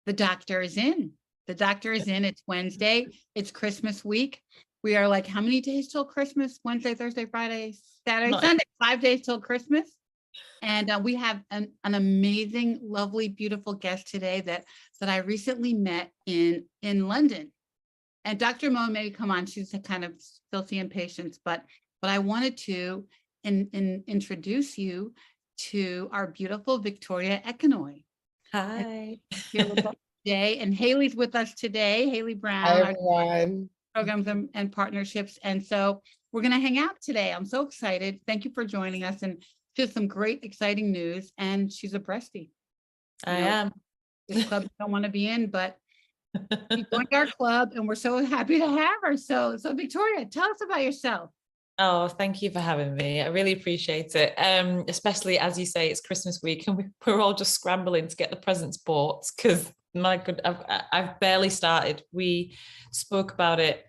The doctor is in. The doctor is in. It's Wednesday. It's Christmas week. We are like, how many days till Christmas? Wednesday, Thursday, Friday, Saturday, Sunday, 5 days till Christmas. And we have an amazing, lovely, beautiful guest today that I recently met in London. And Dr. Mo may come on. She's a kind of still seeing patients, but I wanted to introduce you to our beautiful Victoria Ekanoye. Hi. Here with us today, and Haley's with us today. Haley Brown, hi everyone. Programs and partnerships, and so we're going to hang out today. I'm so excited. Thank you for joining us, and just some great, exciting news. And she's a Brestie. I am. This club you don't want to be in, but you joined our club, and we're so happy to have her. So Victoria, tell us about yourself. Oh, thank you for having me. I really appreciate it. Especially as you say, it's Christmas week and we're all just scrambling to get the presents bought because my good, I've barely started. We spoke about it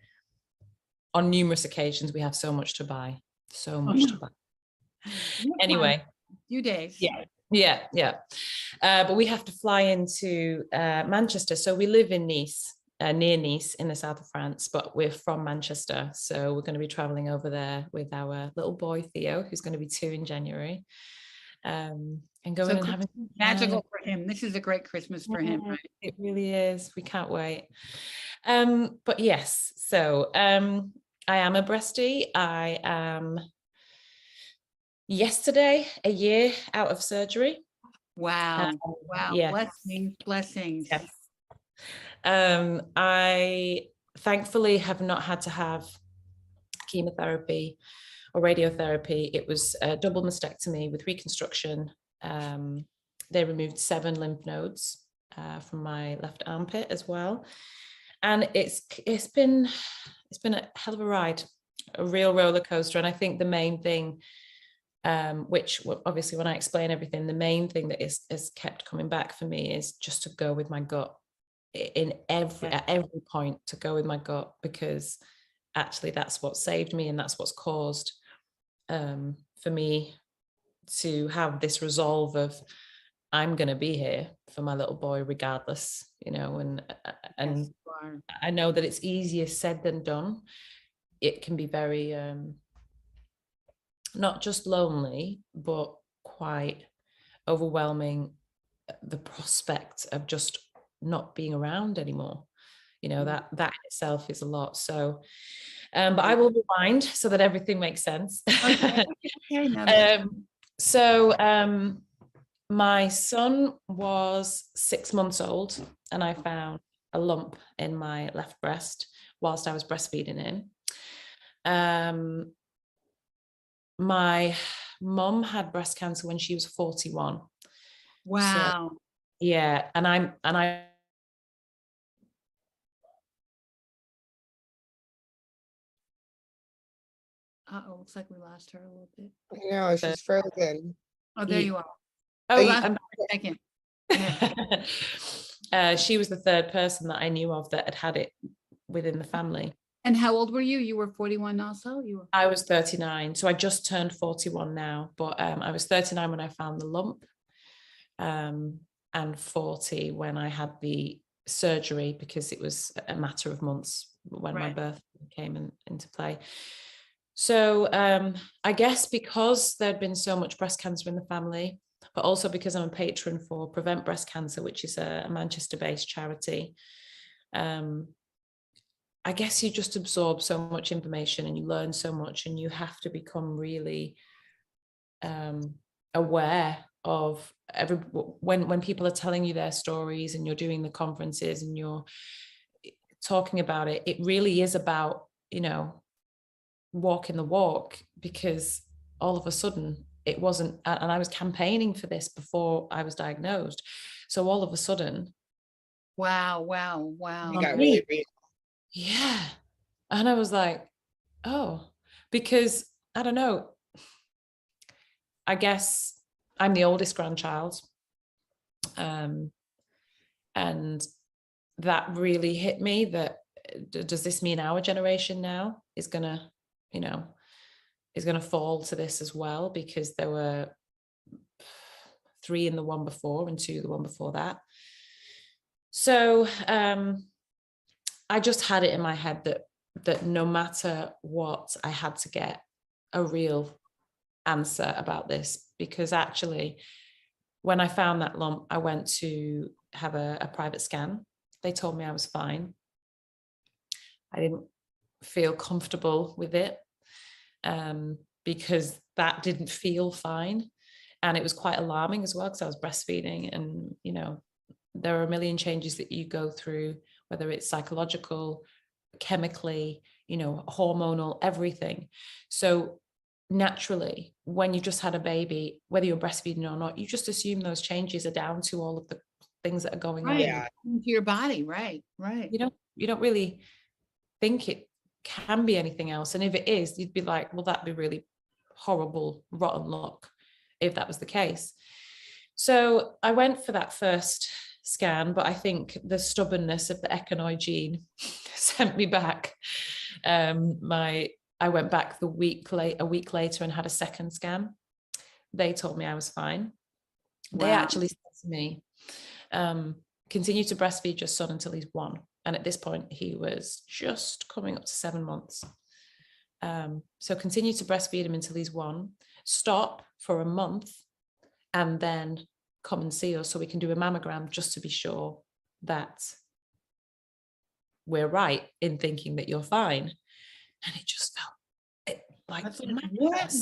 on numerous occasions. We have so much to buy, so much to buy. Anyway, few days. Yeah. But we have to fly into Manchester. So we live in Nice. Near Nice in the south of France, but we're from Manchester. So we're going to be traveling over there with our little boy, Theo, who's going to be 2 in January. And going and having magical for him. This is a great Christmas for him, right? It really is. We can't wait. But yes, so I am a Brestie. I am yesterday a year out of surgery. Wow. Yeah. Blessings. Yes. I thankfully have not had to have chemotherapy or radiotherapy. It was a double mastectomy with reconstruction. They removed 7 lymph nodes from my left armpit as well, and it's been a hell of a ride, a real roller coaster. And I think the main thing, which obviously when I explain everything, the main thing that is kept coming back for me is just to go with my gut. At every point, to go with my gut, because actually that's what saved me and that's what's caused for me to have this resolve of I'm going to be here for my little boy regardless, and yes, I know that it's easier said than done. It can be very not just lonely but quite overwhelming, the prospect of just not being around anymore. That in itself is a lot. So but I will rewind so that everything makes sense. Okay. My son was 6 months old and I found a lump in my left breast whilst I was breastfeeding him. My mum had breast cancer when she was 41. Wow. So, yeah, and I looks like we lost her a little bit. No, she's frozen. Oh, there you are. Oh, I'm second. She was the 3rd person that I knew of that had it within the family. And how old were you? You were 41 also? I was 39. So I just turned 41 now, but I was 39 when I found the lump, and 40 when I had the surgery, because it was a matter of months when my birth came into play. So I guess because there'd been so much breast cancer in the family, but also because I'm a patron for Prevent Breast Cancer, which is a Manchester-based charity, I guess you just absorb so much information and you learn so much, and you have to become really aware of when people are telling you their stories and you're doing the conferences and you're talking about it. It really is about, walking the walk, because all of a sudden it wasn't, and I was campaigning for this before I was diagnosed. So all of a sudden, wow. You got really real. Yeah. And I was like, oh, because I don't know, I guess I'm the oldest grandchild. And that really hit me, that does this mean our generation now is gonna fall to this as well? Because there were 3 in the one before and 2 the one before that. So I just had it in my head that no matter what, I had to get a real answer about this, because actually when I found that lump, I went to have a private scan. They told me I was fine. I didn't feel comfortable with it because that didn't feel fine. And it was quite alarming as well, because I was breastfeeding, and, you know, there are a million changes that you go through, whether it's psychological, chemically, you know, hormonal, everything. So naturally, when you just had a baby, whether you're breastfeeding or not, you just assume those changes are down to all of the things that are going on. Yeah. Into your body. Right. You don't really think it can be anything else. And if it is, you'd be like, well, that'd be really horrible, rotten luck if that was the case. So I went for that first scan, but I think the stubbornness of the Ekanoye gene sent me back. I went back a week later and had a second scan. They told me I was fine. They actually said to me, continue to breastfeed your son until he's 1. And at this point, he was just coming up to 7 months. So continue to breastfeed him until he's 1. Stop for a month, and then come and see us so we can do a mammogram, just to be sure that we're right in thinking that you're fine. And it just felt like What?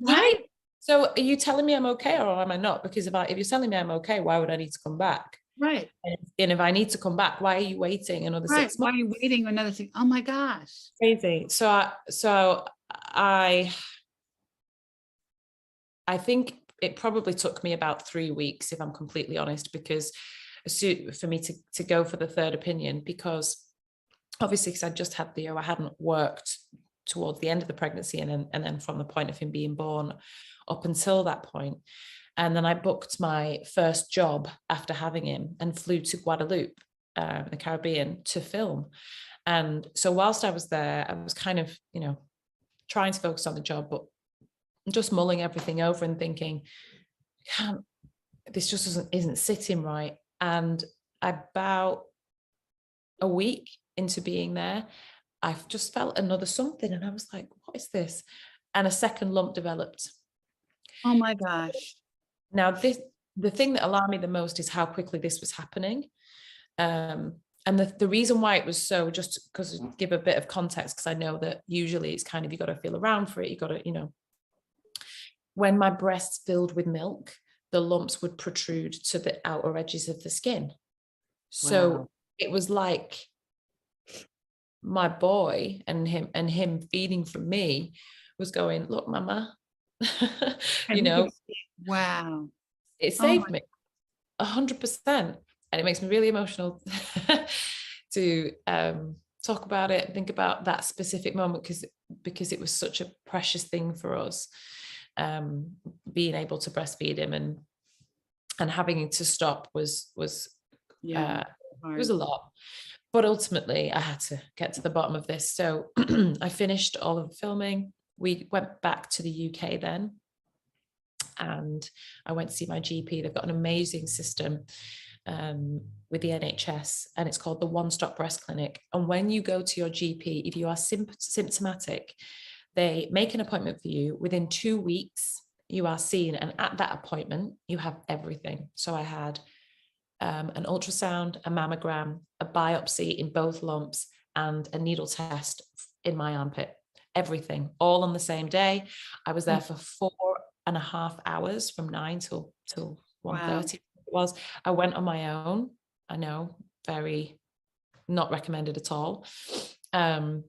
right? So are you telling me I'm okay, or am I not? Because if you're telling me I'm okay, why would I need to come back? Right. And if I need to come back, why are you waiting another 6 months? Why are you waiting another 6? Oh my gosh. Crazy. So I think it probably took me about 3 weeks, if I'm completely honest, because for me to go for the third opinion, because obviously, because I just had Theo, I hadn't worked towards the end of the pregnancy, and then from the point of him being born up until that point. And then I booked my first job after having him and flew to Guadeloupe, the Caribbean, to film. And so whilst I was there, I was kind of, you know, trying to focus on the job, but just mulling everything over and thinking, this just isn't sitting right. And about a week into being there, I've just felt another something, and I was like, what is this? And a second lump developed. Oh my gosh. Now, the thing that alarmed me the most is how quickly this was happening. And the reason why it was so, just because give a bit of context, because I know that usually it's kind of, you got to feel around for it. You got to, you know, when my breasts filled with milk, the lumps would protrude to the outer edges of the skin. So it was like my boy and him feeding from me was going, look, mama, you know, wow, it saved me 100%. And it makes me really emotional to talk about it, think about that specific moment, because it was such a precious thing for us, being able to breastfeed him, and having to stop was it was a lot. But ultimately, I had to get to the bottom of this. So I finished all of the filming. We went back to the UK then, and I went to see my GP. They've got an amazing system with the NHS, and it's called the One Stop Breast Clinic. And when you go to your GP, if you are symptomatic, they make an appointment for you. Within 2 weeks, you are seen, and at that appointment, you have everything. So I had an ultrasound, a mammogram, a biopsy in both lumps, and a needle test in my armpit. Everything, all on the same day. I was there for 4.5 hours, from 9 till 1:30. It was. I went on my own. I know, very not recommended at all. I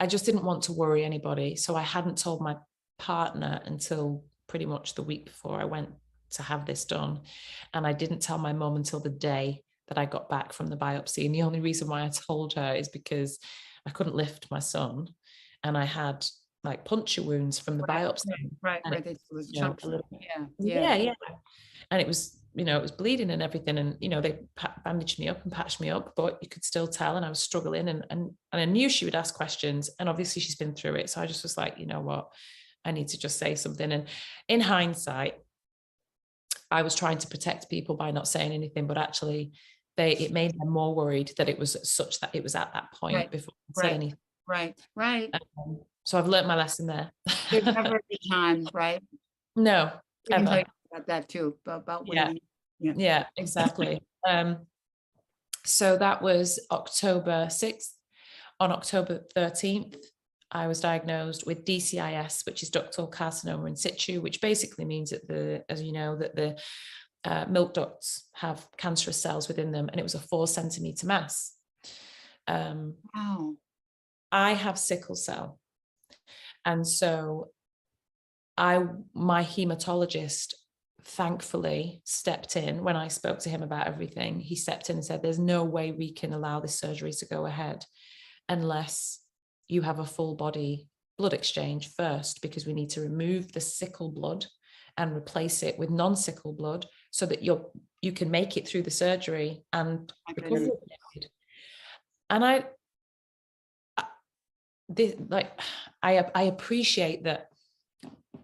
just didn't want to worry anybody, so I hadn't told my partner until pretty much the week before I went to have this done. And I didn't tell my mum until the day that I got back from the biopsy. And the only reason why I told her is because I couldn't lift my son, and I had like puncture wounds from the biopsy. Right. It was, you know, Yeah. And it was, you know, it was bleeding and everything. And, you know, they bandaged me up and patched me up, but you could still tell. And I was struggling, and I knew she would ask questions, and obviously she's been through it. So I just was like, you know what, I need to just say something. And in hindsight, I was trying to protect people by not saying anything, but actually it made them more worried that it was such that it was at that point before I said anything. Right. So I've learnt my lesson there. There's never a time, right? No, We can tell ever. you about that too, about Yeah. waiting. Yeah, exactly. So that was October 6th. On October 13th, I was diagnosed with DCIS, which is ductal carcinoma in situ, which basically means that as you know, that the milk ducts have cancerous cells within them, and it was a 4-centimeter mass. Wow. I have sickle cell, and so my hematologist thankfully stepped in when I spoke to him about everything. He stepped in and said, there's no way we can allow this surgery to go ahead unless you have a full body blood exchange first, because we need to remove the sickle blood and replace it with non-sickle blood so that you can make it through the surgery and recover. And I appreciate that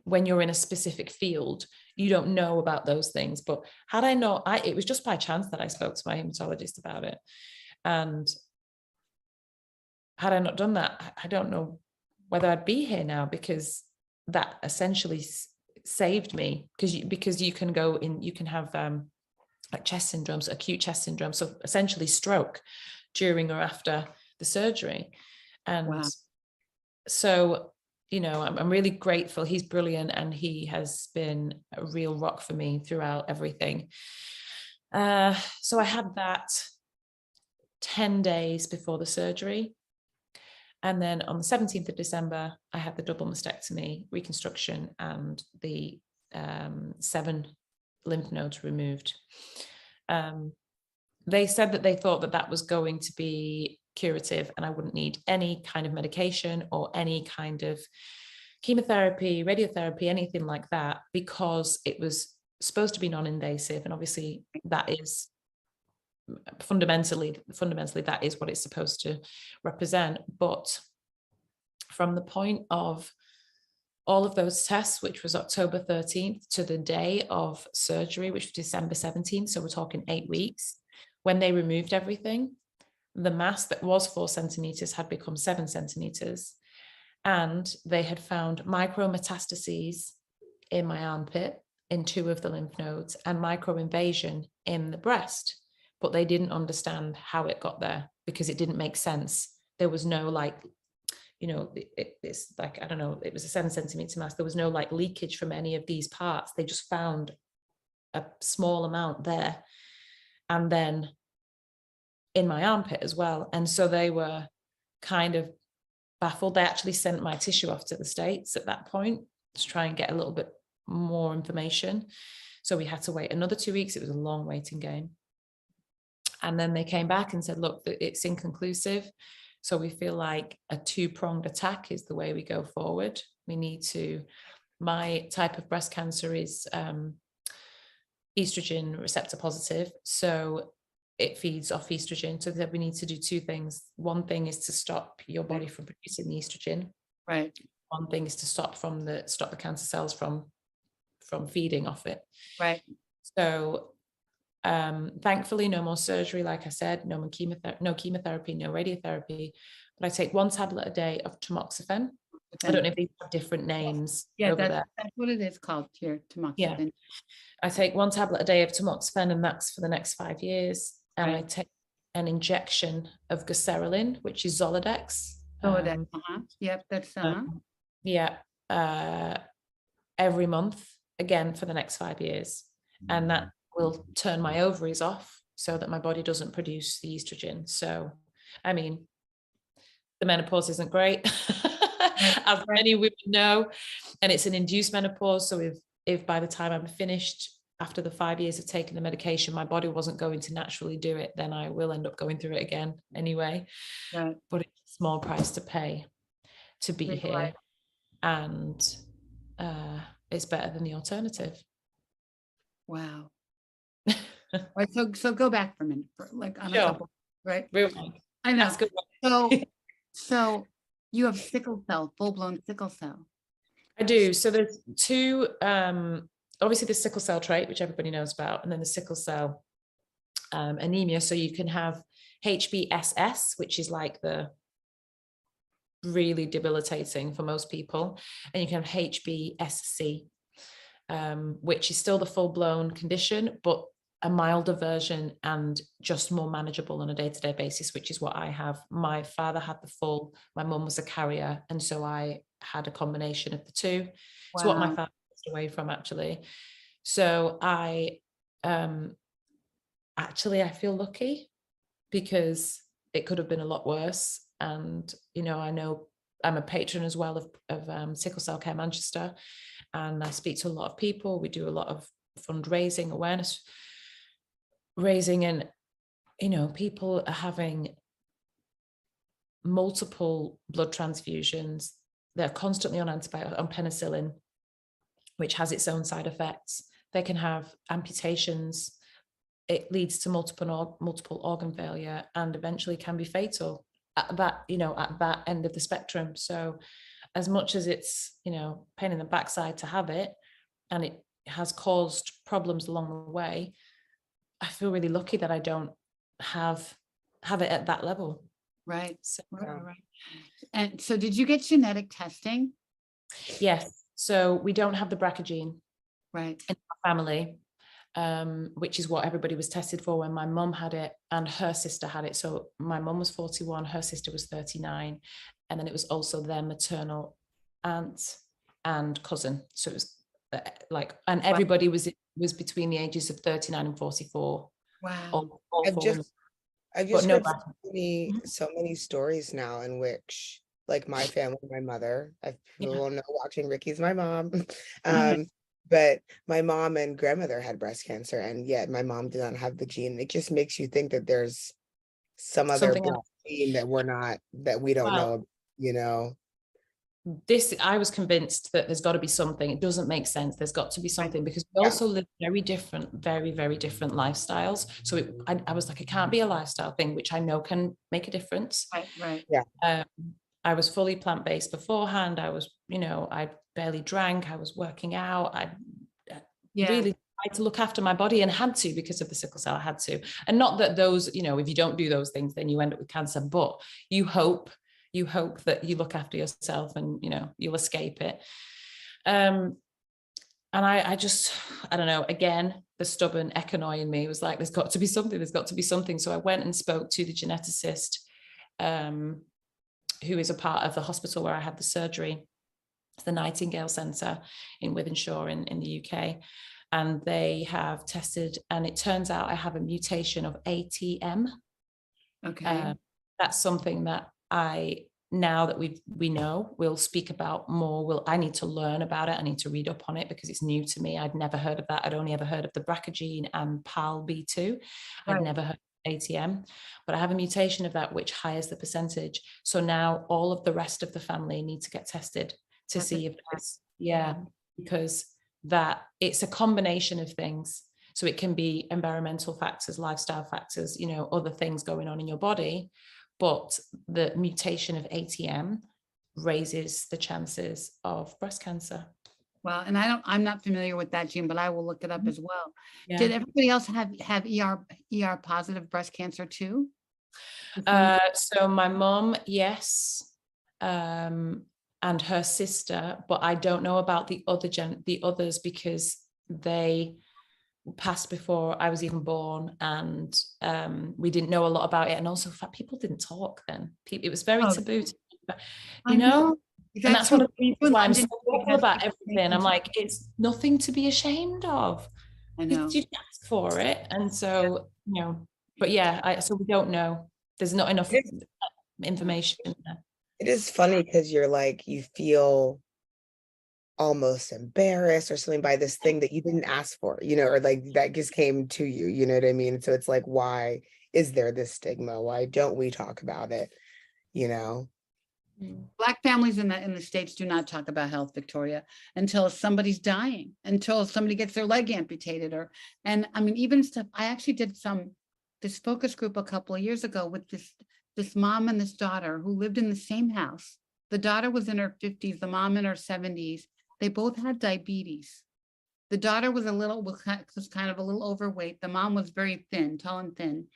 when you're in a specific field, you don't know about those things. But had I not, it was just by chance that I spoke to my hematologist about it. And had I not done that, I don't know whether I'd be here now, because that essentially saved me, because you can go in, you can have like chest syndromes, acute chest syndrome, so essentially stroke during or after the surgery. And so, you know, I'm really grateful. He's brilliant, and he has been a real rock for me throughout everything. So I had that 10 days before the surgery. And then on the 17th of December, I had the double mastectomy, reconstruction, and the 7 lymph nodes removed. They said that they thought that that was going to be curative and I wouldn't need any kind of medication or any kind of chemotherapy, radiotherapy, anything like that, because it was supposed to be non-invasive. And obviously that is fundamentally that is what it's supposed to represent. But from the point of all of those tests, which was October 13th, to the day of surgery, which was December 17th, so we're talking 8 weeks, when they removed everything, the mass that was 4 centimeters had become 7 centimeters. And they had found micrometastases in my armpit, in 2 of the lymph nodes, and microinvasion in the breast. But they didn't understand how it got there, because it didn't make sense. There was no, like, you know, it's like, I don't know, it was a 7 centimeter mass. There was no like leakage from any of these parts. They just found a small amount there. And then in my armpit as well. And so they were kind of baffled. They actually sent my tissue off to the States at that point to try and get a little bit more information. So we had to wait another 2 weeks. It was a long waiting game. And then they came back and said, look, it's inconclusive. So we feel like a 2-pronged attack is the way we go forward. We need to, my type of breast cancer is estrogen receptor positive. So it feeds off estrogen. So that we need to do 2 things. One thing is to stop your body from producing the estrogen. Right. One thing is to stop the cancer cells from feeding off it. Right. So thankfully, no more surgery. Like I said, no chemotherapy, no radiotherapy. But I take 1 tablet a day of tamoxifen. I don't know if these have different names. Yeah, over that's what it is called here, tamoxifen. Yeah. I take 1 tablet a day of tamoxifen, and that's for the next 5 years. And I take an injection of goserelin, which is Zoladex. Yep, that's every month, again for the next 5 years. And that will turn my ovaries off so that my body doesn't produce the estrogen. So, I mean, the menopause isn't great, as many women know, and it's an induced menopause. So if by the time I'm finished, after the 5 years of taking the medication, my body wasn't going to naturally do it, then I will end up going through it again anyway. Right. But it's a small price to pay to be here. Right. And it's better than the alternative. Wow. Right, so go back for a minute, on a couple, right? Really? I know. So you have sickle cell, full-blown sickle cell. I do. So there's 2 obviously the sickle cell trait, which everybody knows about, and then the sickle cell anemia. So you can have HBSS, which is like the really debilitating for most people, and you can have HBSC, which is still the full-blown condition, but a milder version and just more manageable on a day-to-day basis, which is what I have. My father had the full, my mum was a carrier, and so I had a combination of the two. It's what my Wow. father passed away from, actually. So I actually, I feel lucky because it could have been a lot worse. And, you know, I know I'm a patron as well of Sickle Cell Care Manchester, and I speak to a lot of people. We do a lot of fundraising, awareness raising, and, you know, people are having multiple blood transfusions. They're constantly on antibiotics, on penicillin, which has its own side effects. They can have amputations. It leads to multiple organ failure, and eventually can be fatal at that, you know, at that end of the spectrum. So as much as it's, you know, pain in the backside to have it, and it has caused problems along the way, I feel really lucky that I don't have it at that level. Right. So, Right. And so did you get genetic testing? yes. So we don't have the BRCA gene Right. in our family, which is what everybody was tested for when my mum had it and her sister had it. So my mum was 41, her sister was 39. And then it was also their maternal aunt and cousin. So it was like, and everybody was between the ages of 39 and 44. Wow. I've just no heard so many stories now in which, like, my family, my mother, I people know watching Ricky's my mom, but my mom and grandmother had breast cancer, and yet my mom did not have the gene. It just makes you think that there's some other something else. gene that we don't know, you know. I was convinced that there's got to be something. It doesn't make sense. There's got to be something, because we also live very different, very, very different lifestyles. So I was like, it can't be a lifestyle thing, which I know can make a difference. Right. Yeah. I was fully plant-based beforehand. I was, you know, I barely drank. I was working out. I really tried to look after my body, and had to, because of the sickle cell. I had to. And not that those, you know, if you don't do those things, then you end up with cancer, but you hope that you look after yourself, and, you know, you'll escape it. And I just, I don't know, again, the stubborn Ekanoye in me was like, there's got to be something. So I went and spoke to the geneticist, who is a part of the hospital where I had the surgery, the Nightingale Centre in Wythenshawe in the UK. And they have tested, and it turns out I have a mutation of ATM. Okay. That's something that now that we know, we'll speak about more. I need to learn about it. I need to read up on it, because it's new to me. I'd never heard of that. I'd only ever heard of the BRCA gene and PAL-B2. I'd never heard of ATM, but I have a mutation of that, which higher the percentage. So now all of the rest of the family need to get tested to see if it's, because that it's a combination of things. So it can be environmental factors, lifestyle factors, you know, other things going on in your body. But the mutation of ATM raises the chances of breast cancer. Well, and I'm not familiar with that gene, but I will look it up as well. Yeah. Did everybody else have ER positive breast cancer too? So my mom, yes, and her sister, but I don't know about the others, because they passed before I was even born, and we didn't know a lot about it. And also, in fact, people didn't talk then. It was very taboo, you know. And that's one of the reasons why I'm so vocal about everything. I'm like, it's nothing to be ashamed of. I know. You ask for it, and so you know. But yeah, so we don't know. There's not enough information. It is funny because you're like, you feel almost embarrassed or something by this thing that you didn't ask for, you know, or like that just came to you, you know what I mean? So it's like, why is there this stigma? Why don't we talk about it? You know? Black families in the States do not talk about health, Victoria, until somebody's dying, until somebody gets their leg amputated, and I mean, even stuff. I actually did this focus group a couple of years ago with this mom and this daughter who lived in the same house. The daughter was in her 50s, the mom in her 70s. They both had diabetes. The daughter was was kind of a little overweight. The mom was very thin, tall and thin.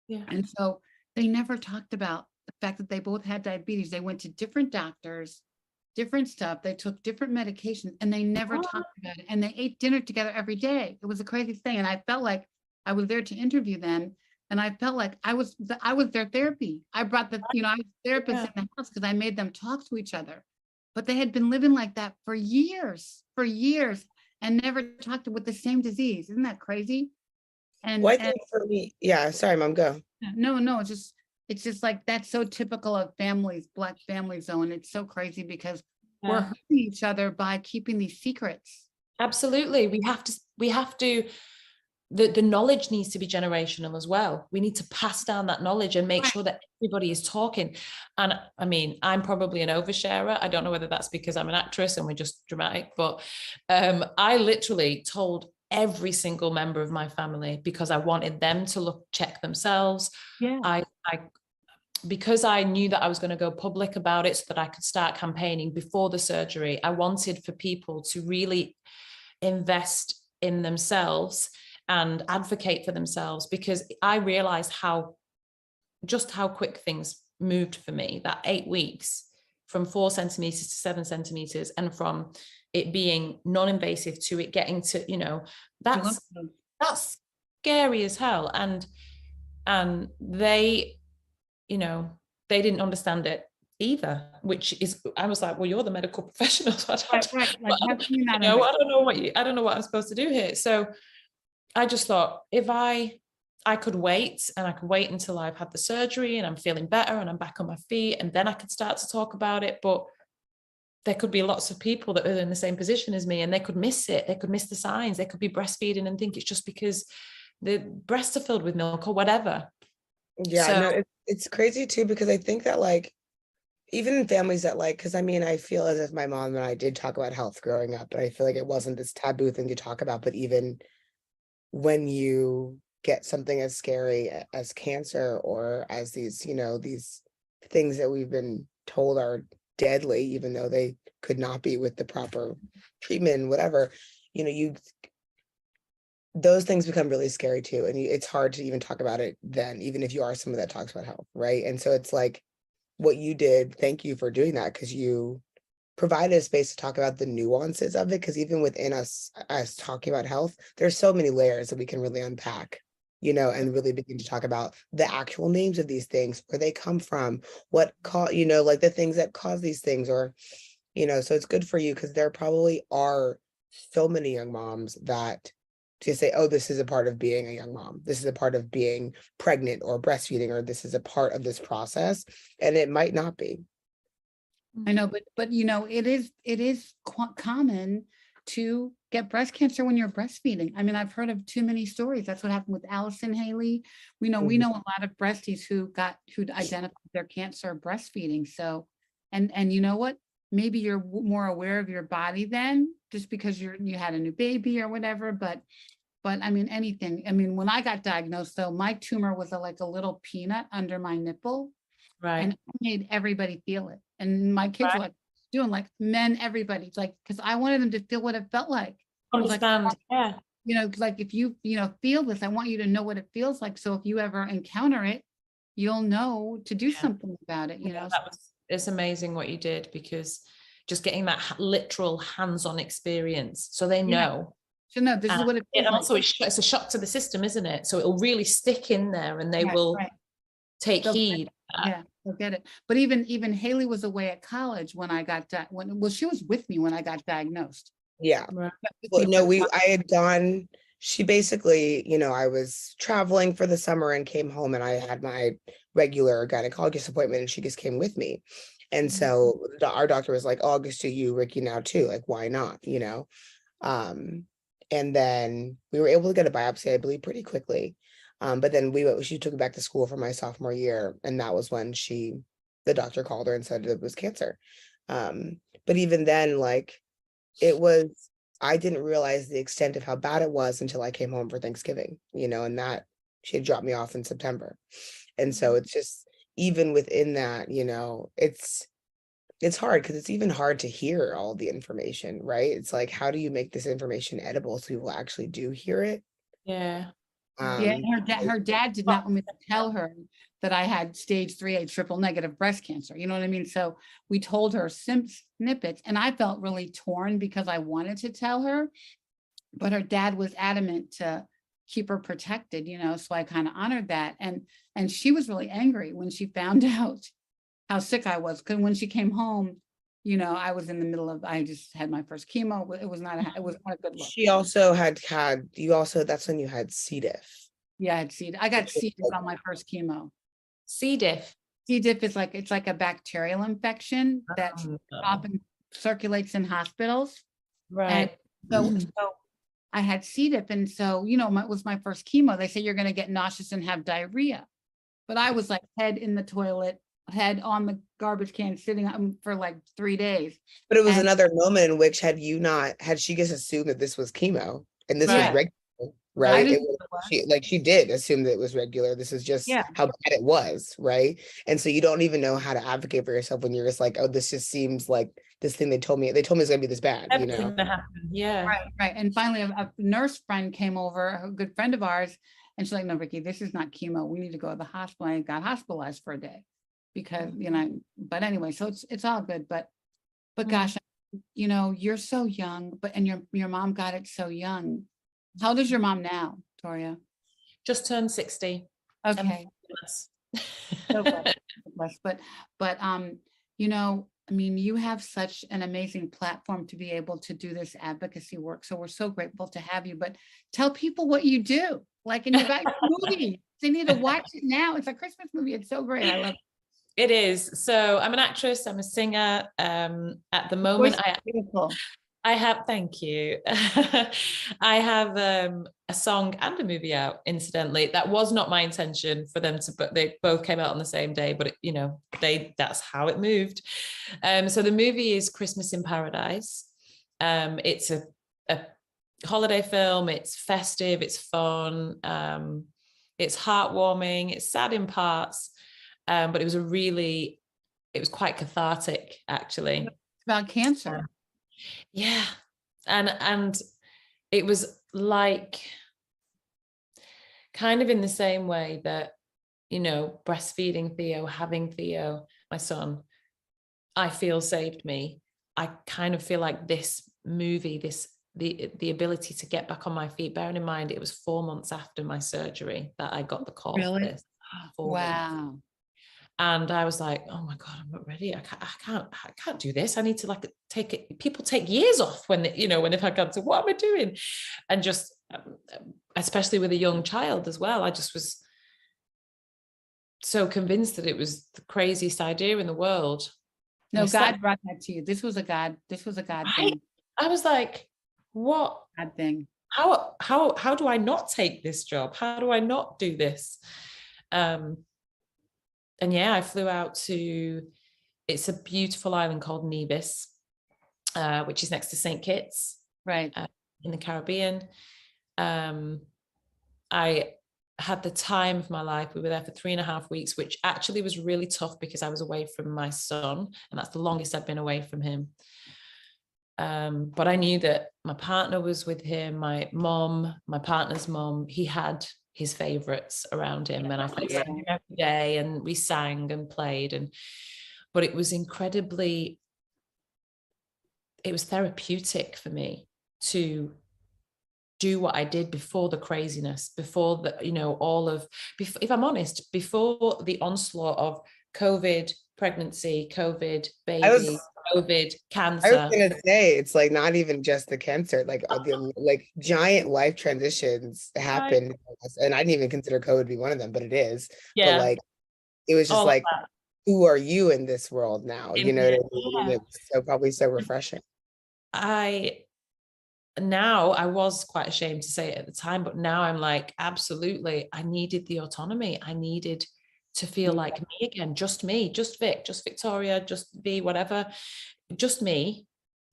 Yeah. And so they never talked about the fact that they both had diabetes. They went to different doctors, different stuff. They took different medications and they never talked about it. And they ate dinner together every day. It was the craziest thing. And I felt like I was there to interview them. And I felt like I was their therapy. I brought I was therapist in the house because I made them talk to each other. But they had been living like that for years, and never talked with the same disease. Isn't that crazy? Well, I think for me, yeah, sorry, Mom, go. No, it's just like that's so typical of families, Black families, though, and it's so crazy because we're hurting each other by keeping these secrets. Absolutely. We have to, the knowledge needs to be generational as well. We need to pass down that knowledge and make sure that everybody is talking. And I mean, I'm probably an oversharer. I don't know whether that's because I'm an actress and we're just dramatic, but I literally told every single member of my family because I wanted them to check themselves. Yeah. Because I knew that I was going to go public about it so that I could start campaigning before the surgery, I wanted for people to really invest in themselves and advocate for themselves, because I realized how quick things moved for me. That 8 weeks from 4 centimeters to 7 centimeters, and from it being non-invasive to it getting to, that's scary as hell. And they, they didn't understand it either, which is, I was like, well, you're the medical professional. So I don't know what I'm supposed to do here. So I just thought, if I could wait, and I could wait until I've had the surgery and I'm feeling better and I'm back on my feet, and then I could start to talk about it. But there could be lots of people that are in the same position as me, and they could miss it. They could miss the signs. They could be breastfeeding and think it's just because the breasts are filled with milk or whatever. Yeah, no, it's crazy too, because I think that even in families that because I mean, I feel as if my mom and I did talk about health growing up, but I feel like it wasn't this taboo thing to talk about. But even when you get something as scary as cancer, or as these, these things that we've been told are deadly, even though they could not be with the proper treatment and whatever, those things become really scary too. And it's hard to even talk about it then, even if you are someone that talks about health, right? And so it's like what you did, thank you for doing that, because you provided a space to talk about the nuances of it. Because even within us talking about health, there's so many layers that we can really unpack, and really begin to talk about the actual names of these things, where they come from, what the things that cause these things, or, so it's good for you, because there probably are so many young moms that to say, oh, this is a part of being a young mom. This is a part of being pregnant or breastfeeding, or this is a part of this process. And it might not be. I know, but it is common to get breast cancer when you're breastfeeding. I mean, I've heard of too many stories. That's what happened with Allison Haley. We know a lot of breasties who identified their cancer breastfeeding. So, and you know what? Maybe you're more aware of your body then, just because you had a new baby or whatever. But I mean, anything. I mean, when I got diagnosed, though, my tumor was like a little peanut under my nipple. Right. And I made everybody feel it. And my kids were like doing men, everybody, because I wanted them to feel what it felt like. Understand. If you, feel this, I want you to know what it feels like. So if you ever encounter it, you'll know to do something about it, It's amazing what you did, because just getting that literal hands-on experience, so they know. So no, this is what it feels like. Also, like. it's a shock to the system, isn't it? So it'll really stick in there, and they will take heed. Yeah, they'll get it. But even Haley was away at college when I got she was with me when I got diagnosed. Yeah. Right. Well, no, I had gone. She basically, I was traveling for the summer and came home, and I had my regular gynecologist appointment, and she just came with me. And so our doctor was like, oh, I'll just do you, Ricky, now too. Like, why not? And then we were able to get a biopsy, I believe, pretty quickly. But then she took me back to school for my sophomore year. And that was when the doctor called her and said it was cancer. But even then, I didn't realize the extent of how bad it was until I came home for Thanksgiving, and that she had dropped me off in September. And so it's just, even within that, it's it's hard because it's even hard to hear all the information, right? It's like, how do you make this information edible so people actually do hear it? Yeah. Yeah, Um, her dad did not want me to tell her that I had stage 3A triple negative breast cancer. You know what I mean? So we told her snippets, and I felt really torn because I wanted to tell her, but her dad was adamant to keep her protected, you know, so I kind of honored that. And she was really angry when she found out how sick I was. Because when she came home, you know, I was in the middle of, I just had my first chemo. It was not a good look. she also you also, that's when you had C. diff. Yeah, I got C. diff on my first chemo. C. diff. C. diff is like, it's like a bacterial infection that often circulates in hospitals. And Right. so I had C. diff. And so, you know, it was my first chemo. They say you're going to get nauseous and have diarrhea. But I was like head in the toilet, head on the garbage can, sitting for like 3 days. But it was And- another moment in which had she just assumed that this was chemo and this was Right. regular, right? didn't know it was. She did assume that it was regular. This is just Yeah. how bad it was, right? And so you don't even know how to advocate for yourself when you're just like, oh, this just seems like this thing they told me it's gonna be this bad, you know? Everything that happened. Yeah. Right. And finally, a nurse friend came over, a good friend of ours, and she's like, no, Ricky, this is not chemo. We need to go to the hospital. I got hospitalized for a day because, you know, but anyway, so it's all good. But gosh, you know, you're so young, and your mom got it so young. How old is your mom now, Toria? Just turned 60. Okay. So blessed. But you know, I mean, you have such an amazing platform to be able to do this advocacy work. So we're so grateful to have you. But tell people what you do. Like, and you got your movie. They need to watch it now. It's a Christmas movie. It's so great. I love it. It is. So I'm an actress, I'm a singer. At the moment, Beautiful. I have, thank you. I have a song and a movie out, incidentally. That was not my intention for them to, but they both came out on the same day, but you know, that's how it moved. So the movie is Christmas in Paradise. It's a holiday film. It's festive, it's fun, it's heartwarming, it's sad in parts, but it was quite cathartic, actually. It's about cancer. Yeah. And it was like kind of in the same way that, you know, breastfeeding Theo, having Theo, my son, I feel saved me. I kind of feel like this movie, the ability to get back on my feet, bearing in mind it was 4 months after my surgery that I got the call for this. Wow. And I was like, oh my God, I'm not ready. I can't do this. I need to like take it. People take years off when they've had cancer. What am I doing? And just, especially with a young child as well, I just was so convinced that it was the craziest idea in the world. No, God brought that to you. This was a God thing. I was like, what? God thing. How do I not take this job? How do I not do this? And yeah, I flew out to, it's a beautiful island called Nevis, which is next to St. Kitts, right, in the Caribbean. I had the time of my life. We were there for 3.5 weeks, which actually was really tough because I was away from my son, and that's the longest I've been away from him. But I knew that my partner was with him, my partner's mom, he had his favorites around him, and I FaceTimed him every day, and we sang and played, but it was therapeutic for me to do what I did before the craziness, before the, if I'm honest, before the onslaught of COVID, pregnancy, COVID, baby, COVID, cancer. I was gonna say, it's like not even just the cancer, like like giant life transitions happened, and I didn't even consider COVID to be one of them, but it is. Yeah. But like, it was just all like, who are you in this world now? You know what I mean? It was probably so refreshing. I was quite ashamed to say it at the time, but now I'm like, absolutely, I needed the autonomy. I needed to feel like me again, just me, just Vic, just Victoria, just V, whatever, just me,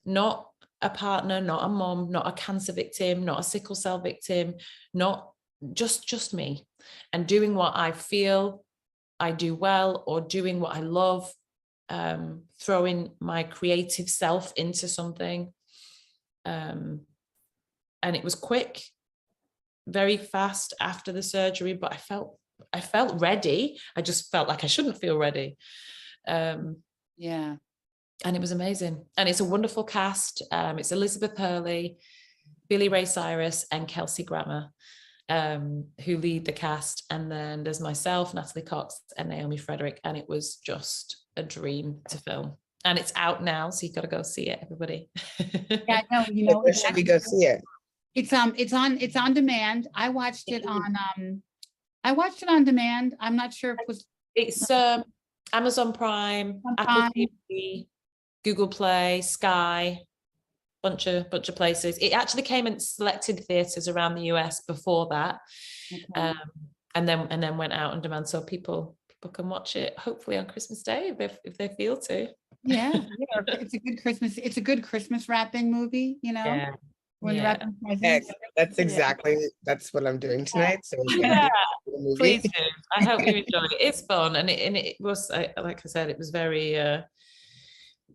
not a partner, not a mom, not a cancer victim, not a sickle cell victim, not just me, and doing what I feel I do well, or doing what I love, throwing my creative self into something. And it was quick, very fast after the surgery, but I felt ready. I just felt like I shouldn't feel ready. Yeah. And it was amazing. And it's a wonderful cast. It's Elizabeth Hurley, Billy Ray Cyrus, and Kelsey Grammer, who lead the cast. And then there's myself, Natalie Cox, and Naomi Frederick. And it was just a dream to film. And it's out now, so you've got to go see it, everybody. Yeah, no, you know, Where should we go see it? it's on demand. I watched it on demand. I'm not sure if it was It's Amazon Prime, Apple TV, Google Play, Sky, bunch of places. It actually came in selected theaters around the US before that. okay. And then went out on demand, so people can watch it hopefully on Christmas Day if they feel to. Yeah, it's a good Christmas wrapping movie, you know. Yeah. When you're Yeah. wrapping presents. That's what I'm doing tonight. So Yeah, please do. I hope you enjoy it. It's fun, and it was, like I said, it was very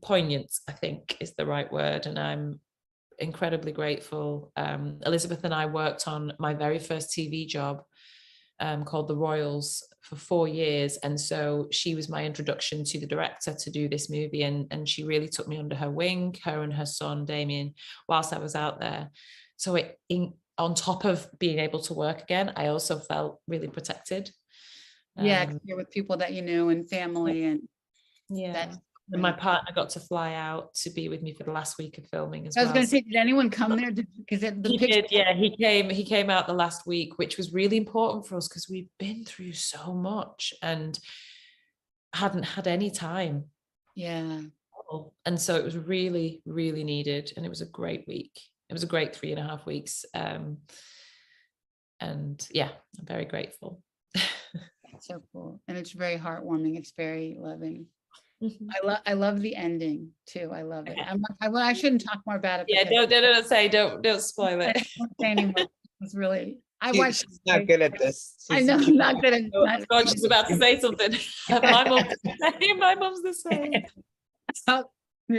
poignant, I think is the right word, and I'm incredibly grateful. Elizabeth and I worked on my very first TV job called The Royals for 4 years, and so she was my introduction to the director to do this movie, and she really took me under her wing, her and her son Damien, whilst I was out there. So on top of being able to work again, I also felt really protected. Yeah, 'cause you're with people that you knew and family, and yeah. And my partner got to fly out to be with me for the last week of filming as I well. was going to say, did anyone come there? Because He did, yeah. He came out the last week, which was really important for us because we've been through so much and hadn't had any time. Yeah. And so it was really, really needed. And it was a great week. It was a great 3.5 weeks. And yeah, I'm very grateful. So cool. And it's very heartwarming. It's very loving. Mm-hmm. I love the ending too. I love it. I shouldn't talk more about it. Yeah, don't spoil it. I won't say anymore. It's really, She's not good at this. I know, I'm not good at God, she's about to say something. My mom's the same. Oh,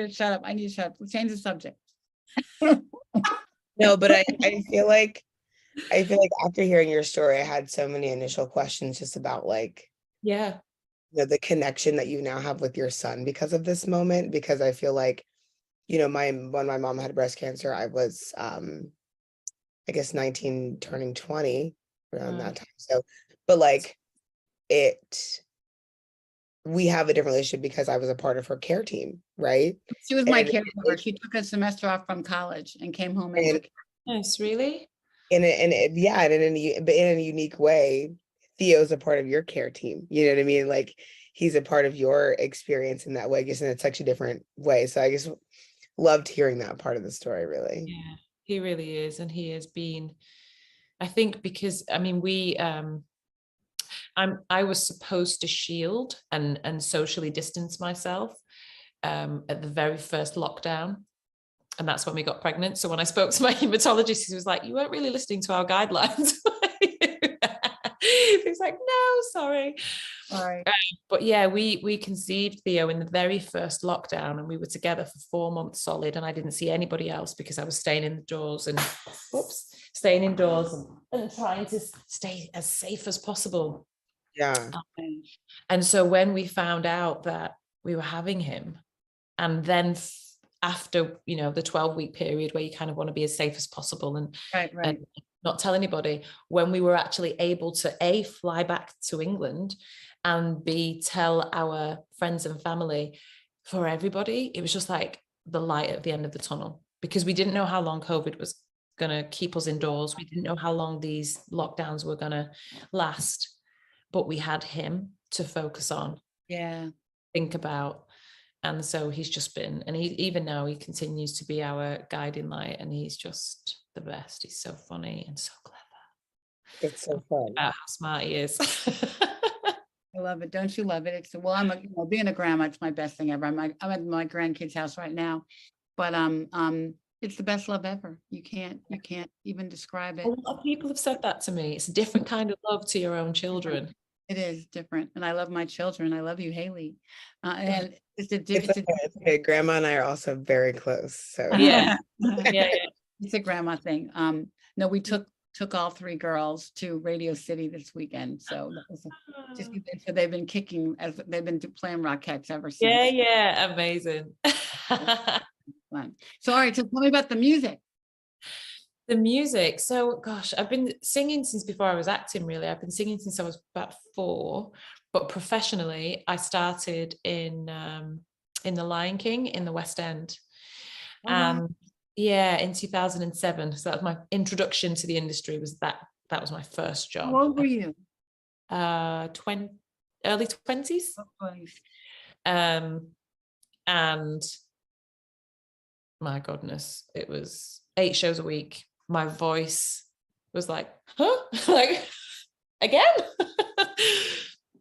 shut up. I need to shut up. Let's change the subject. No, but I feel like after hearing your story, I had so many initial questions just about yeah, the connection that you now have with your son because of this moment, because I feel like, when my mom had breast cancer, I was I guess 19 turning 20 around that time. So, but we have a different relationship because I was a part of her care team, right? She was my caregiver. She took a semester off from college and came home and nice, really? In a unique way, Theo's a part of your care team. You know what I mean? Like he's a part of your experience in that way, I guess, in such a different way. So I guess loved hearing that part of the story, really. Yeah, he really is. And he has been, I think, because I mean, I was supposed to shield and socially distance myself at the very first lockdown. And that's when we got pregnant. So when I spoke to my hematologist, he was like, you weren't really listening to our guidelines. He's like, no, sorry. But yeah, we conceived Theo in the very first lockdown, and we were together for 4 months solid, and I didn't see anybody else because I was staying indoors and trying to stay as safe as possible. Yeah. And so when we found out that we were having him, and then after, the 12-week period where you kind of want to be as safe as possible and not tell anybody, when we were actually able to A, fly back to England, and B, tell our friends and family, for everybody, it was just like the light at the end of the tunnel, because we didn't know how long COVID was going to keep us indoors. We didn't know how long these lockdowns were going to last, but we had him to focus on, think about. And so he's just been, and even now he continues to be our guiding light, and he's just the best. He's so funny and so clever. It's so fun. About how smart he is. I love it. Don't you love it? Being a grandma, it's my best thing ever. I'm at my grandkids' house right now, but it's the best love ever. You can't even describe it. A lot of people have said that to me. It's a different kind of love to your own children. It is different. And I love my children. I love you, Haley. And It's okay. Grandma and I are also very close. So Yeah. Yeah. It's a grandma thing. No, we took all 3 girls to Radio City this weekend. So that was just so they've been kicking as they've been playing Rockettes ever since. Yeah, amazing. Fun. So all right, so tell me about the music. The music. So gosh, I've been singing since before I was acting, really. I've been singing since I was about 4, but professionally I started in The Lion King in the West End. And yeah, in 2007. So that was my introduction to the industry, was that was my first job. How old were you? Early 20s. And my goodness, it was 8 shows a week. My voice was like, huh? Like, again?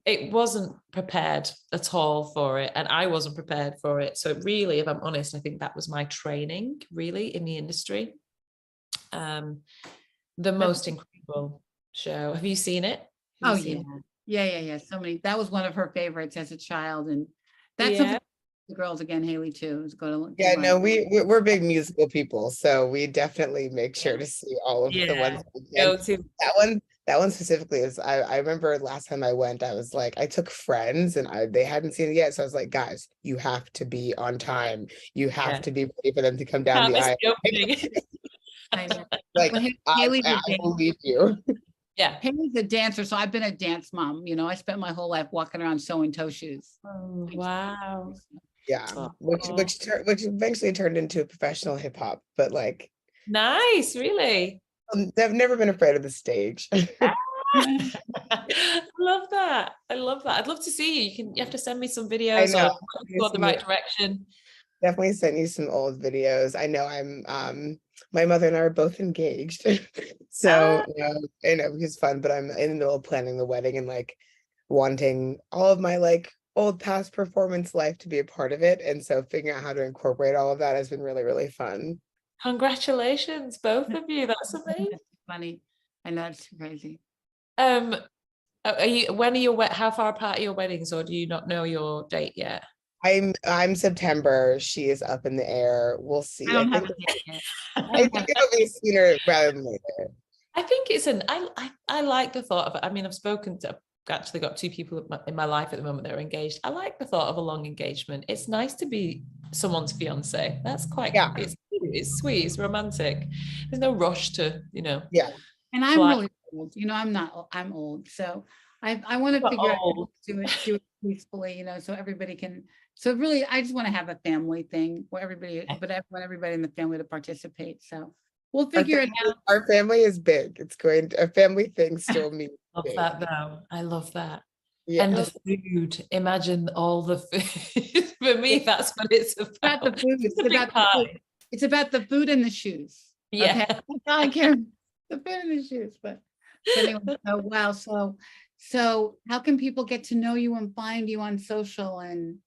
It wasn't prepared at all for it, and I wasn't prepared for it. So really, if I'm honest, I think that was my training really in the industry. The most incredible show. Have you seen it? Yeah. So many. That was one of her favorites as a child, and that's something the girls again, Haley too, is going to. Yeah, no, we're big musical people, so we definitely make sure to see all of the ones we can. That one specifically is, I remember last time I went, I was like, I took friends and they hadn't seen it yet. So I was like, guys, you have to be on time. You have to be ready for them to come down the aisle. Like, I believe you. Yeah. Haley's a dancer, so I've been a dance mom. You know, I spent my whole life walking around sewing toe shoes. Oh, wow. Yeah, which eventually turned into professional hip hop, but like. Nice, really. I've never been afraid of the stage. I love that. I'd love to see you. You have to send me some videos or go the right direction. Definitely send you some old videos. I know my mother and I are both engaged. So it was fun, but I'm in the middle of planning the wedding and like wanting all of my like old past performance life to be a part of it. And so figuring out how to incorporate all of that has been really, really fun. Congratulations, both of you. That's amazing. That's funny. I know, it's crazy. How far apart are your weddings, or do you not know your date yet? I'm September. She is up in the air. We'll see. I don't have a date yet. I think it'll be sooner rather than later. I think it's I like the thought of it. I mean, I've actually got 2 people in my life at the moment that are engaged. I like the thought of a long engagement. It's nice to be someone's fiance. That's quite, it's sweet, it's romantic. There's no rush to, Yeah. And I'm really old, I'm old. So I want to figure out how to do it peacefully, so everybody can, so really, I just want to have a family thing where but I want everybody in the family to participate. So we'll figure it out. Our family is big. A family thing still means love that though. I love that. Yeah. And the food. Imagine all the food. For me, that's what it's about. The food. It's about the food and the shoes. Yeah. Okay? That's all I care. The food and the shoes. But anyway, wow. So how can people get to know you and find you on social? And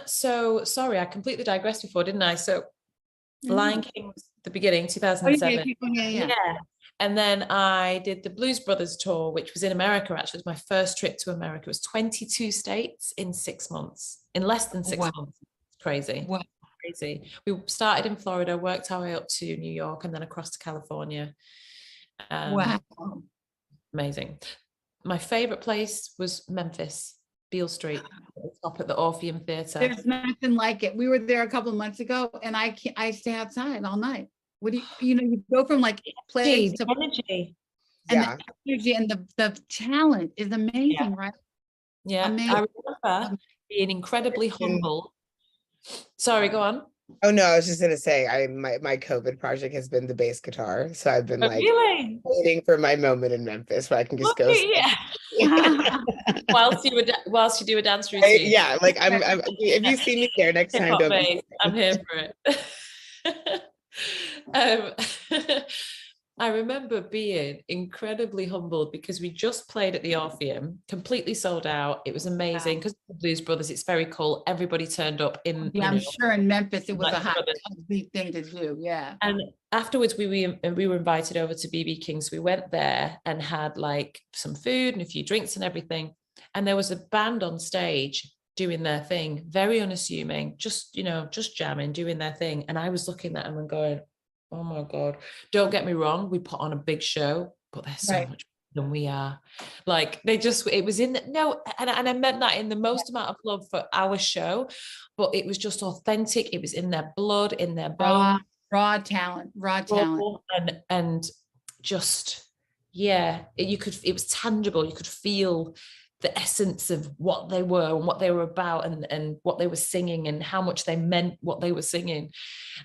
so sorry, I completely digressed before, didn't I? So Lion King was the beginning, 2007. Yeah. And then I did the Blues Brothers tour, which was in America. Actually, it was my first trip to America. It was 22 states in 6 months, in less than 6 months. It's crazy. Wow. Crazy. We started in Florida, worked our way up to New York, and then across to California. Wow. Amazing. My favorite place was Memphis, Beale Street, up at the Orpheum Theatre. There's nothing like it. We were there a couple of months ago, and I stay outside all night. What do you go from like place to energy, and the energy and the talent is amazing, right? Yeah, amazing. I remember being incredibly humble. Sorry, go on. Oh no, I was just gonna say my COVID project has been the bass guitar. So I've been waiting for my moment in Memphis where I can just go. Yeah. whilst you do a dance routine. Yeah, like I'm if you see me there next time, I'm here for it. I remember being incredibly humbled because we just played at the Orpheum, completely sold out. It was amazing because the Blues Brothers, it's very cool. Everybody turned up in, Yeah, I'm sure in Memphis it was like a hot brothers. big thing to do. Yeah. And afterwards we were invited over to BB King's. We went there and had like some food and a few drinks and everything. And there was a band on stage doing their thing, very unassuming, just, you know, just jamming, doing their thing. And I was looking at them and going, oh my God, don't get me wrong, we put on a big show, but they're so much better than we are. Like they just, it was in the, no, and I meant that in the most amount of love for our show, but it was just authentic. It was in their blood, in their bone. Raw talent. And just, yeah, it was tangible. You could feel the essence of what they were and what they were about and what they were singing and how much they meant what they were singing.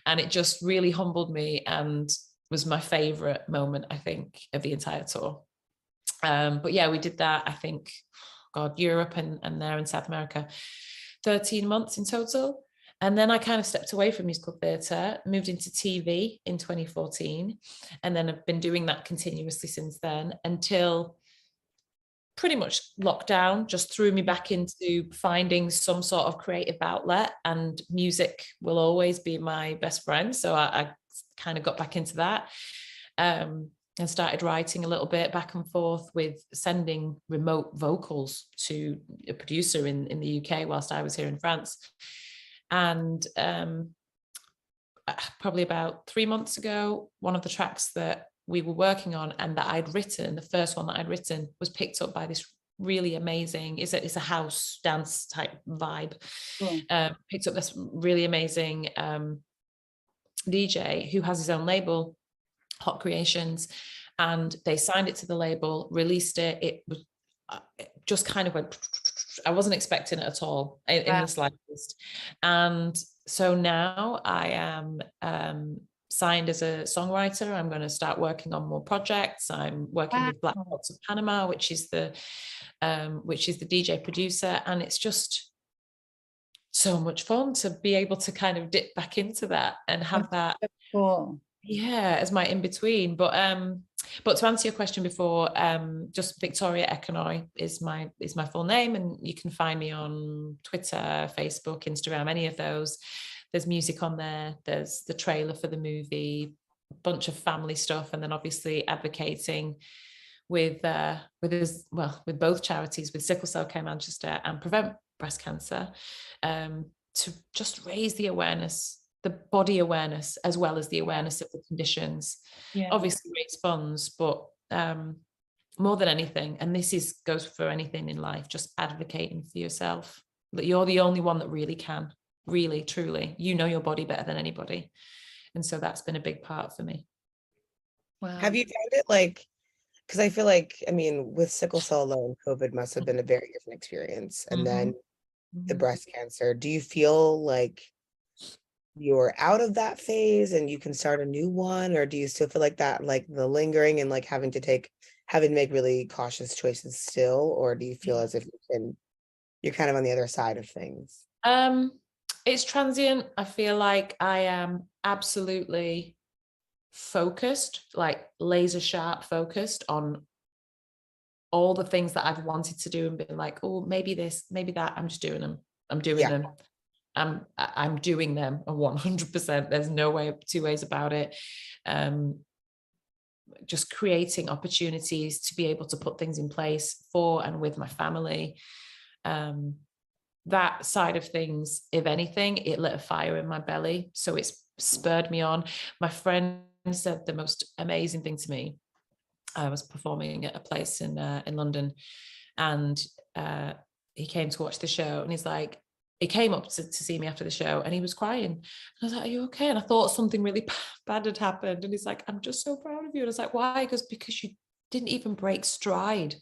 And it just really humbled me and was my favorite moment, I think, of the entire tour. But yeah, we did that, I think, God, Europe and there in South America, 13 months in total. And then I kind of stepped away from musical theatre, moved into TV in 2014. And then I've been doing that continuously since then until pretty much lockdown just threw me back into finding some sort of creative outlet, and music will always be my best friend. So I kind of got back into that and started writing a little bit back and forth with sending remote vocals to a producer in the UK whilst I was here in France. And probably about 3 months ago, one of the tracks that we were working on and that I'd written, the first one that I'd written, was picked up by this really amazing, it's a house dance type vibe. Picked up this really amazing DJ who has his own label, Hot Creations, and they signed it to the label, released it. It was it just kind of went, I wasn't expecting it at all in the slightest. And so now I am signed as a songwriter. I'm going to start working on more projects. I'm working with Black Box of Panama, which is the DJ producer, and it's just so much fun to be able to kind of dip back into that and have that as my in-between. But to answer your question before, just Victoria Ekanoye is my full name, and you can find me on Twitter, Facebook, Instagram, any of those. There's music on there. There's the trailer for the movie, a bunch of family stuff, and then obviously advocating with both charities, with Sickle Cell Care Manchester and Prevent Breast Cancer, to just raise the awareness, the body awareness, as well as the awareness of the conditions. Obviously raise funds, but more than anything, and this goes for anything in life, just advocating for yourself, that you're the only one that really can. Really, truly, you know your body better than anybody. And so that's been a big part for me. Wow. Have you found it like, because I feel like, I mean, with sickle cell alone, COVID must have been a very different experience. And then the breast cancer, do you feel like you're out of that phase and you can start a new one? Or do you still feel like that, like the lingering and like having to make really cautious choices still? Or do you feel as if you're kind of on the other side of things? It's transient. I feel like I am absolutely focused, like laser sharp focused on all the things that I've wanted to do and been like, oh, maybe this, maybe that. I'm just doing them. I'm doing them. I'm doing them 100%. There's no way, two ways about it. Just creating opportunities to be able to put things in place for and with my family. That side of things, if anything, it lit a fire in my belly. So it's spurred me on. My friend said the most amazing thing to me. I was performing at a place in London, and he came to watch the show, and he came up to see me after the show, and he was crying. And I was like, are you okay? And I thought something really bad had happened. And he's like, I'm just so proud of you. And I was like, why? He goes, because you didn't even break stride.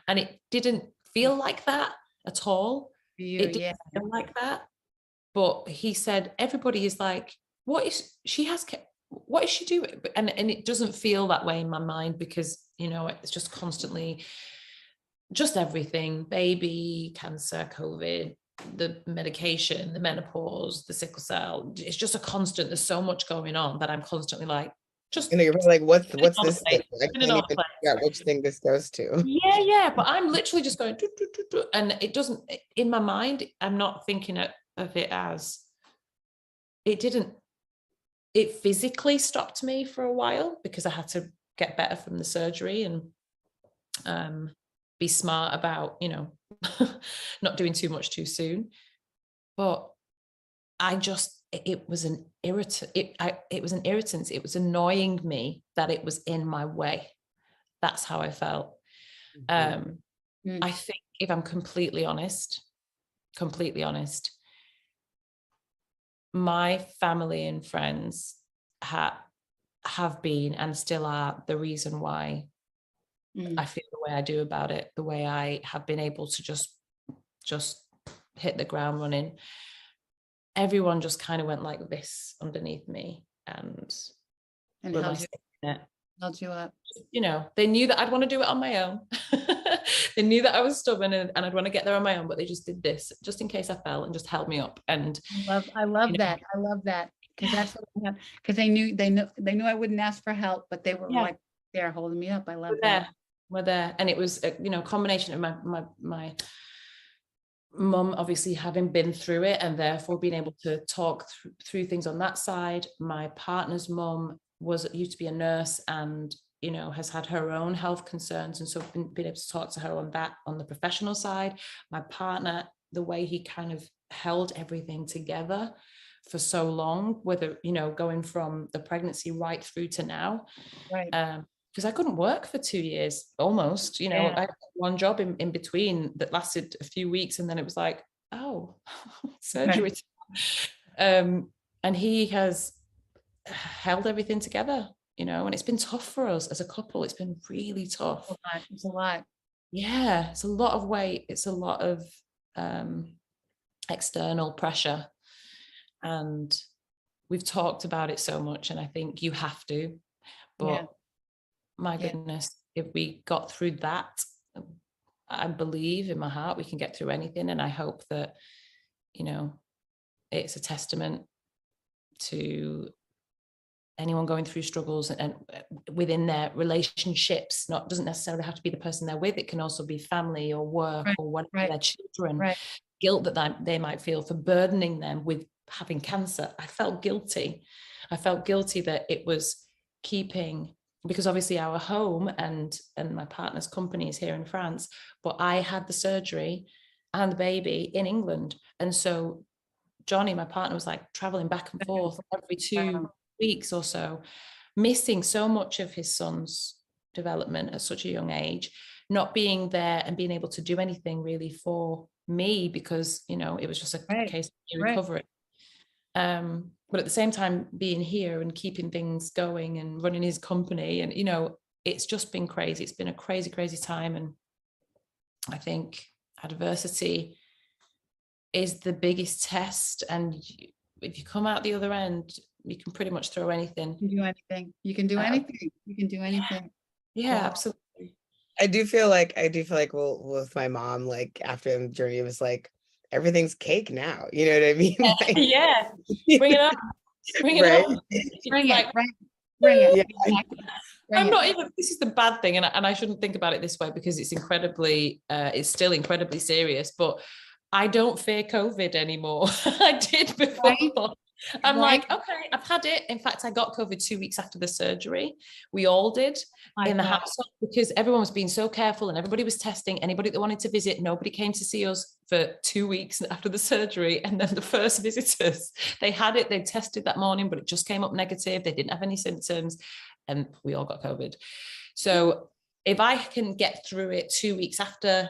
And it didn't feel like that at all. It didn't feel like that. But he said, everybody is like, what is she doing? And it doesn't feel that way in my mind, because, you know, it's just constantly just everything, baby, cancer, COVID, the medication, the menopause, the sickle cell. It's just a constant, there's so much going on that I'm constantly like, Just And you're like, what's in another this thing? place, I in can't another even place. figure out which thing this goes to. Yeah, but I'm literally just going, and it doesn't, in my mind, I'm not thinking of it as, it physically stopped me for a while because I had to get better from the surgery and be smart about, not doing too much too soon. But it was an irritant. It was an irritant. It was annoying me that it was in my way. That's how I felt. I think if I'm completely honest, my family and friends have been and still are the reason why I feel the way I do about it, the way I have been able to just hit the ground running. Everyone just kind of went like this underneath me and held you up. They knew that I'd want to do it on my own. They knew that I was stubborn and I'd want to get there on my own, but they just did this just in case I fell and just held me up. And I love that. I love that. Because that's what I have. Because they knew I wouldn't ask for help, but they were like there holding me up. I love that. We're there. And it was a combination of my mum obviously having been through it and therefore being able to talk through things on that side. My partner's mum used to be a nurse and has had her own health concerns, and so been able to talk to her on the professional side. My partner, the way he kind of held everything together for so long, whether going from the pregnancy right through to now, right? Because I couldn't work for 2 years almost. I had one job in between that lasted a few weeks, and then it was like, oh, surgery. Right. And he has held everything together, and it's been tough for us as a couple. It's been really tough. It's a lot. Yeah, it's a lot of weight. It's a lot of external pressure, and we've talked about it so much, and I think you have to, but my goodness, if we got through that, I believe in my heart we can get through anything. And I hope that it's a testament to anyone going through struggles and within their relationships. Doesn't necessarily have to be the person they're with. It can also be family or work or whatever, their children. Guilt that they might feel for burdening them with having cancer. I felt guilty that it was keeping, because obviously our home and my partner's company is here in France, but I had the surgery and the baby in England. And so Johnny, my partner, was like traveling back and forth every 2 weeks or so, missing so much of his son's development at such a young age, not being there and being able to do anything really for me because, it was just a case of recovery. But at the same time, being here and keeping things going and running his company, and it's just been crazy. It's been a crazy, crazy time. And I think adversity is the biggest test. And if you come out the other end, you can pretty much throw anything. You can do anything. You can do anything. You can do anything. Yeah, absolutely. I do feel like well, with my mom, like after the journey, it was like everything's cake now. You know what I mean? Like, yeah. Bring it on. Bring it on. Bring it. Bring it. Yeah. Exactly. I'm not even, this is the bad thing, and I shouldn't think about it this way because it's still incredibly serious, but I don't fear COVID anymore. I did before. Right. I'm like, okay, I've had it. In fact, I got COVID 2 weeks after the surgery. We all did in the household because everyone was being so careful and everybody was testing. Anybody that wanted to visit, nobody came to see us for 2 weeks after the surgery. And then the first visitors, they had it, they tested that morning, but it just came up negative. They didn't have any symptoms and we all got COVID. So if I can get through it 2 weeks after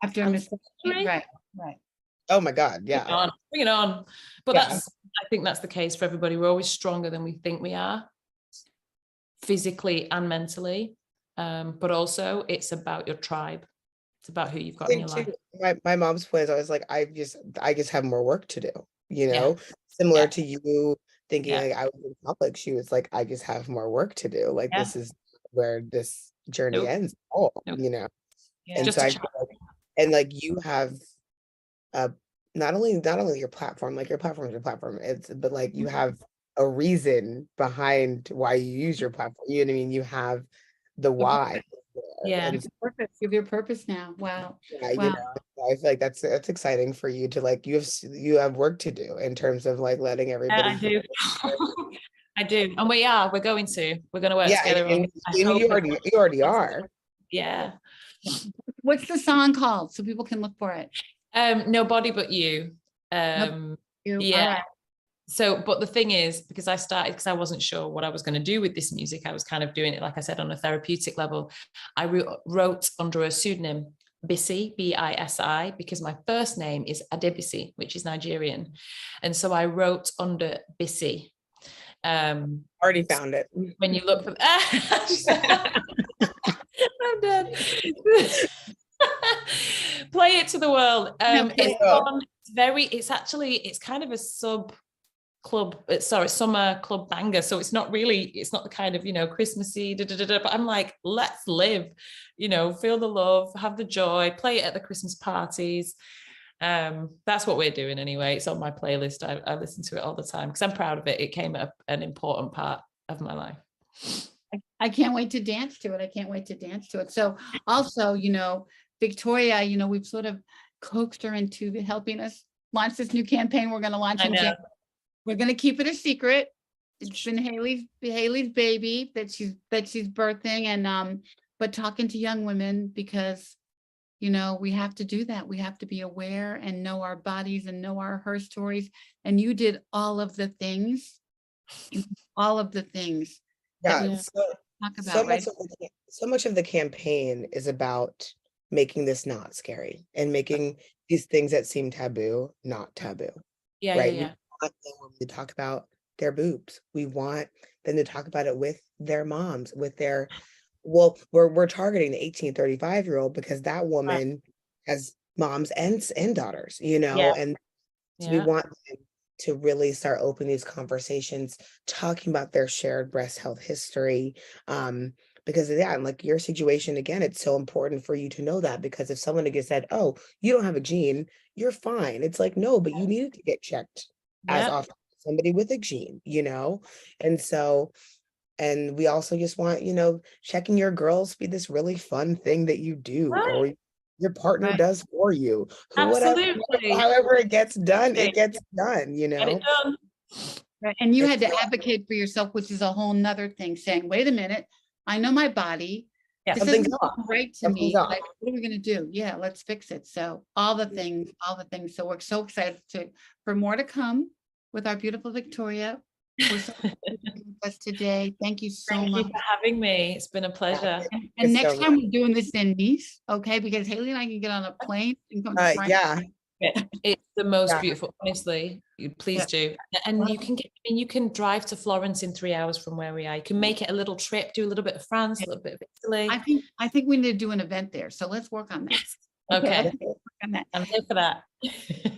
surgery, right. Oh my God, yeah. Bring it on. But I think that's the case for everybody. We're always stronger than we think we are, physically and mentally. But also it's about your tribe. It's about who you've got in your life. My mom's point is always like, I just have more work to do, similar to you thinking like I was in public. She was like, I just have more work to do. Like this is where this journey ends. And just so I feel like, you have not only your platform, like your platform is your platform, but like you have a reason behind why you use your platform. You know what I mean? You have the why. Yeah. And Purpose. You have your purpose now. Wow. yeah, Wow. you know, I feel like that's exciting for you to like you have work to do in terms of like letting everybody. I do. I do. And we're going to work Yeah, together. and you already are. Yeah. What's the song called so people can look for it? Nobody But You. You. Yeah. All right. So, but the thing is, because I wasn't sure what I was going to do with this music, I was kind of doing it, like I said, on a therapeutic level. I wrote under a pseudonym, Bisi, Bisi, because my first name is Adebisi, which is Nigerian. And so I wrote under Bisi. Already found it. When you look for I'm dead. Play it to the world. It's fun. It's kind of a summer club banger. So it's not the kind of, Christmassy, but I'm like, let's live, feel the love, have the joy, play it at the Christmas parties. That's what we're doing anyway. It's on my playlist. I listen to it all the time because I'm proud of it. It came at an important part of my life. I can't wait to dance to it. So also, Victoria, we've sort of coaxed her into helping us launch this new campaign we're going to launch in January. We're going to keep it a secret. It's been Haley's baby that she's birthing, and but talking to young women because we have to do that. We have to be aware and know our bodies and know her stories. And you did all of the things. Yeah. Talk about, right? So much of the campaign is about making this not scary and making these things that seem taboo not taboo. Yeah, right? yeah. We want them to talk about their boobs. We want them to talk about it with their moms, with their. Well, we're targeting the 18-35-year-old because that woman has moms and daughters, and so we want them to really start opening these conversations, talking about their shared breast health history. Because like your situation, again, it's so important for you to know that, because if someone gets said, oh, you don't have a gene, you're fine. It's like, no, but you needed to get checked as often as somebody with a gene, And so, and we also just want, checking your girls be this really fun thing that you do, or your partner does for you. Absolutely. However it gets done, it gets done, Get it done. Right. And you had to advocate for yourself, which is a whole nother thing, saying, wait a minute, I know my body. This isn't right to me. Like, what are we going to do? Yeah, let's fix it. So all the things. So we're so excited for more to come with our beautiful Victoria. We're so excited with us today. Thank you so much. Thank you for having me. It's been a pleasure. And next time we're doing this in Nice, okay? Because Haley and I can get on a plane and come to France. Yeah. It's the most beautiful, honestly. Please do. And you can drive to Florence in 3 hours from where we are. You can make it a little trip, do a little bit of France, a little bit of Italy. I think we need to do an event there. So let's work on that. Yes. Okay. I'm here for that.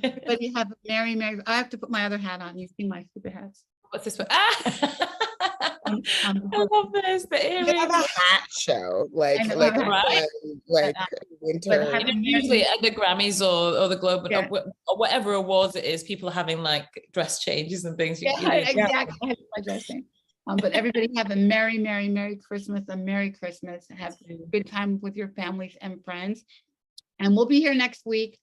Everybody have a merry. I have to put my other hat on. You've seen my stupid hats. What's this one? I love this. The earrings. Have a hat show, like winter. Usually at the Grammys or the Globe or whatever awards it is, people are having like dress changes and things. Exactly. I have my dress change. But everybody have a merry Christmas, Have a good time with your families and friends. And we'll be here next week.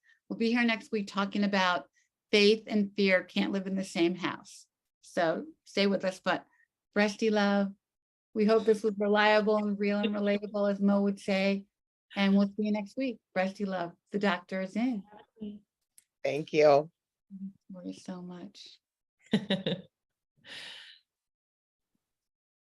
Talking about faith and fear can't live in the same house. So stay with us. But Brestie love, we hope this was reliable and real and relatable, as Mo would say. And we'll see you next week. Brestie love, the doctor is in. Thank you. Thank you so much.